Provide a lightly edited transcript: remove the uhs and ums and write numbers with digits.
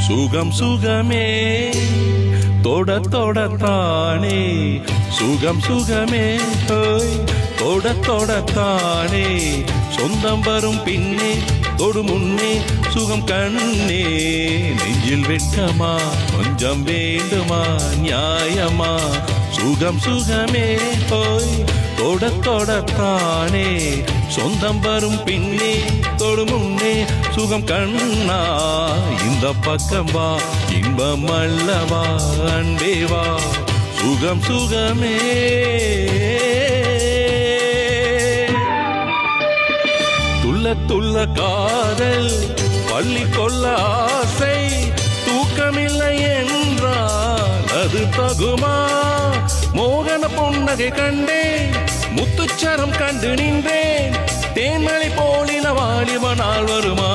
சுகம் சுகமே தொட தொடத்தானே சுகம் சுகமே தொட தொடத்தானே சொந்தம் வரும் பின்னே தொடு முன்னே சுகம் கண்ணே நெஞ்சில் வெட்கமா கொஞ்சம் வேண்டுமா நியாயமா சுகம் சுகமே தொட தொடத்தானே சொந்தம் வரும் பின்னே தொடு முன்னே சுகம் கண்ணா இந்த பக்கம் வா இன்பம் அல்லவா அன்பே வா சுகம் சுகமே துள்ள துள்ள காதல் பள்ளி கொள்ள ஆசை தூக்கமில்லை என்றால் அது தகுமா மோகன பொன்னகை கண்டேன் முத்துச்சரம் கண்டு நின்றேன் தேன்மலை போலின வாலிப நாள் வருமா